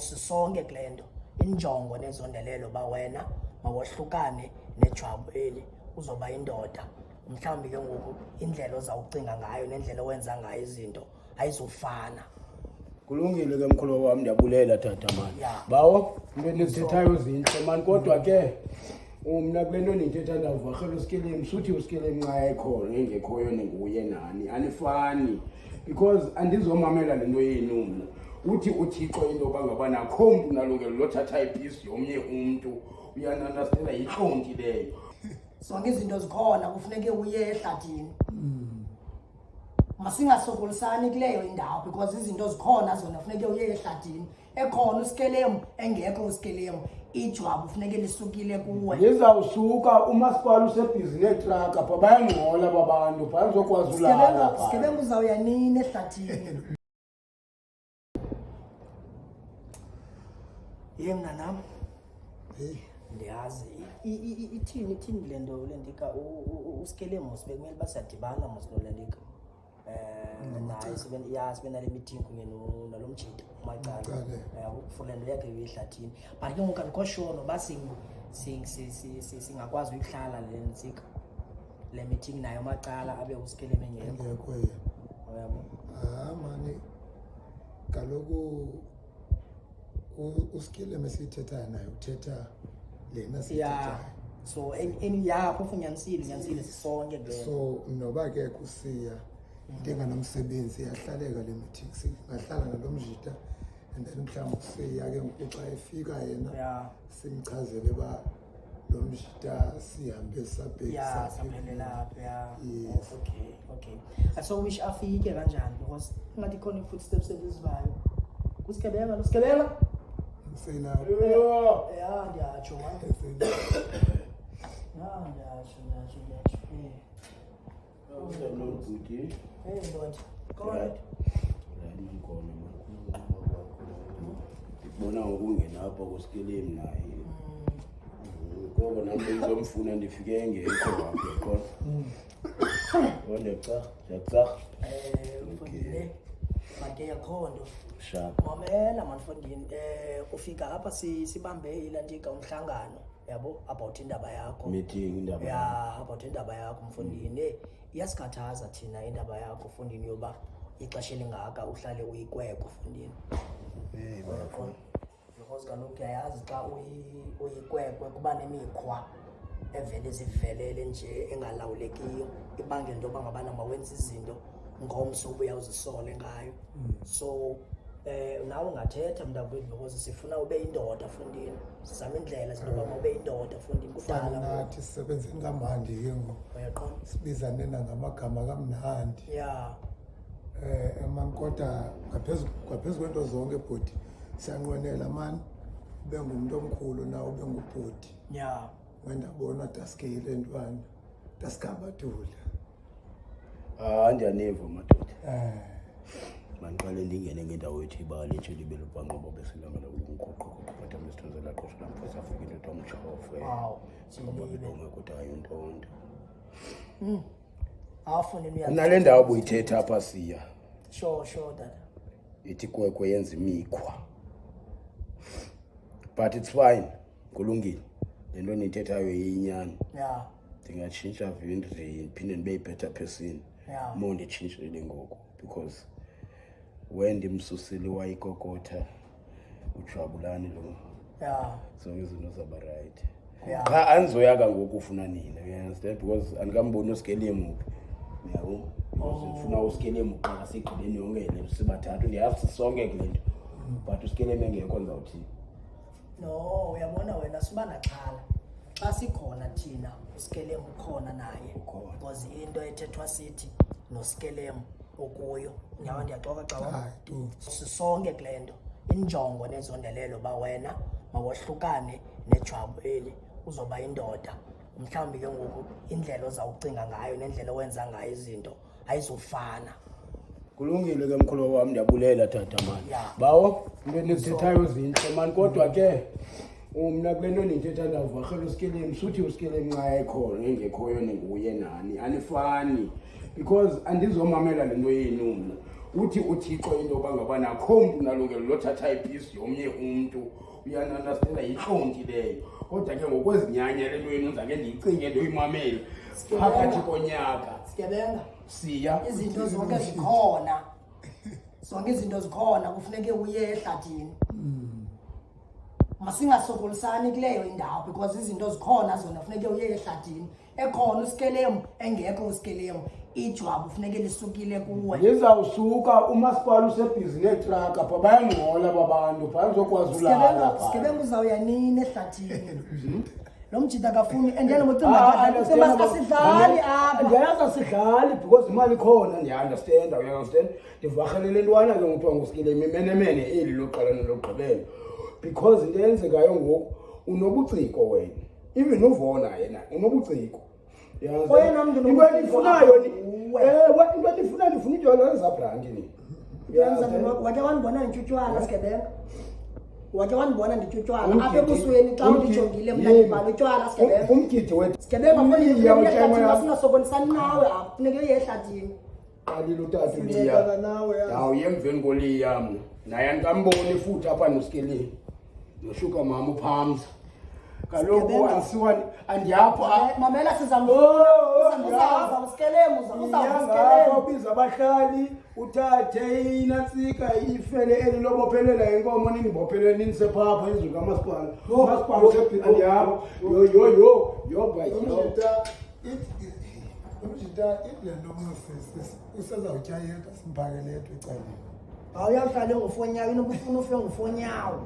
sisonke kule nto injongo nezondelelo ba wena mawohlukane nejwabu eli uzoba indoda. Mhlawumbi ke ngoku indlela ozawucinga ngayo nendlela owenza ngayo izinto ayizofana. Kulungile ke mkhulu wami, ndiyabulela tata mani. Bawo into endizithethayo zinhle mani, kodwa ke mna kule nto ndithetha ndavakela uSkelemu suthi uSkelemu nxa ekhona engekhoyo ninguye nani anifani, because andizomamela le nto yenu mna. Uthi uThixo into yoba ngabana akho mntu unalungelo lothatha iphisi yomnye umntu, uyanandastela yitlonti leyo. Zonke izinto zikhona, kufuneke uye ehlathini. Masingasokolisani kuleyo indawo because izinto zikhona zona, funeke uye ehlathini. Ekhona uSkelemu, engekho uSkelemu, ijwabu funeke lisukile kuwe. Ndizawusuka umasipala usebhizi neetraka pha, bayangcola babantu pha, ndizokwazi ulala pha. USkelemu uzawuya nini ehlathini? Ye mna nam ndiyazi ithini le nto lendika uSkelemu sibe kumele basadibana mosilolandika naye sibe nale meeting kunye nalo mjita umacala ukufuna le yakhe yehlathini. But ke ngoku andikho sure noba singakwazi uyihlala le ntsika le meeting nayo amacala abe uSkelemu engekho yabo. Mani kaloku uSkelemu esithethayo naye uthetha lena sithethayo. So yakho funyanisile sisonke kule. So noba ke kusiya ndenganomsebenzi yahlaleka le meeting, singahlala nalo mjita and then mhlawumbi kusiya ke ngoku xa efika yena simchazele ba lo mjita sihambe sabhekisa saphelela apha. Okay. So wish afike kanjani because ngathi khona i-footsteps ezivayo. USkebela ndiyatsho ndibona ngokungena apha kuSkelemu naye ngoba nami ngizomfuna ndifike engekho apha khona ndiyakutsarha mfundile make yakhondo sharp mamela manfundini ufika apha sibambe ilantika umhlangano yabo about indaba yakho meeting indaba about indaba yakho mfundini. Iyasikhathaza thina indaba yakho mfundini yoba ixesha elingaka uhlale uyikweko mfundini. Because kaloku uyayazi xa uyikwekwe kuba nemikhwa evele zivelele nje engalawulekiyo ibangela into yoba ngabana mawenza izinto ngomso ubuyawuzisole ngayo. So nawe ungathetha mntakwethu because sifuna ube indoda mfundini, sizama indlela zintoba mawube indoda mfundini kudala nathi sisebenzeni kamandi ke ngoku uyaqonda sibizane ngamagama kamnandi kodwa ngaphezu kwento zonke bhuti siyanqwenela mani ube ngumuntu omkhulu nawe ube ngubhuti wendabona daskile ntwana daskabadula. Ndiyaniva madoda. Mandiqale ndingene ngendawo ethi ibali nje libe lubhanqobo besilanga lokuqoqoqa kodwa mesithozela qosho lamfosa afikile tomtshofe. Sibabelonga kodwa ayontonto. Awufuni uyazi. Nale ndawo buyithetha apha siya. Sure dada. Ithi kwekwe yenza imikhwa. But it's fine. Kulungile. Le nto nithethayo yinyani. Ndingatshintsha vinto ndiphinde ndibe better person. More nditshintshile ngoku because when ndimsusile wayikokotha ujwabulani lo. So izinto zaba right. Cha andizoyaka ngoku ufuna nina, you understand, because andikamboni uSkelemu. Yabo. Ngifuna uSkelemu xa sigqibeni yonke le sibathathu ndiyazi sonke kule nto. But uSkelemu engekho ndizawuthini? No, uyabona wena siba naxhala. Xa sikhona thina uSkelemu khona naye because into ethethwa sithi noSkelemu okuyo nyawo ndiyaxoka xa sisonke kule nto injongo nezondelelo ba wena mawohlukane nejwabu eli uzoba indoda. Mhlawumbi ke ngoku indlela ozawucinga ngayo nendlela owenza ngayo izinto ayizofana. Kulungile ke mkhulu wami, ndiyabulela tata mani. Bawo into endizithethayo zinhle mani, kodwa ke mna kule nto ndithetha ndavakela uSkelemu suthi uSkelemu nxa ekhona engekhoyo ninguye nani anifani, because andizomamela le nto yenu mna. uthi uthixo into yoba ngabana akho mntu unalungelo lothatha iphisi yomnye umntu uyananastela yitlonti leyo kodwa ke ngokwezinyanya le nto yenenza ke ndiyicinge ndoyimamela phakathi konyaka Sikebenga siya izinto zonke zikhona zonke izinto zikhona kufuneke uye ehlathini masingasokolisani kuleyo indawo because izinto zikhona zona kufuneke uye ehlathini ekhona usikelemu engekho usikelemu ijwabu kufuneke lisukile kuwe ndizawusuka umasipala usebhizi neetraka pha bayangcola babantu phaa ndizokwazi ulala Sikebenga uzawuya nini ehlathini lo mjida kafuni endele ngocingasidlali apha ndiyayazi asidlali because imali ikhona ndiya-understanda uya-understand ndivarhelele ntwana ke ngokuthiwa ngusikelemu imenemene eli loqala nelogqibela because into eyenzekayo ngoku unobuciko wena even uvona yena unobuciko into endifunayo into endifunayo ndifuna itywala ezabranti ni wake wandibona nditywala Sikebenga wake wandibona nditywala apha ebusweni xa undijongile mna ndibhala utywala Sikebenga umgidi wethu Sikebenga singasokolisani nawe apha funeke uye ehlathini qalile utata uliya ndawuye emveni koliya mna naye andikamboni futhi apha nosikeleni noshuka mama uphamza kaloku andiyapho mamela sizamuzawuza usikelemu ubiza abahlali uthathe inantsika ifele eli lobophelela inkomo nindibophelele nindisephapha ezweni kamasipala umasipala andiyapho umjita ile nto Moses usezawutya yedwa simphakele yedwa ecaleni awuyahlale ngufonyawo inokufuna ufe ngufonyawo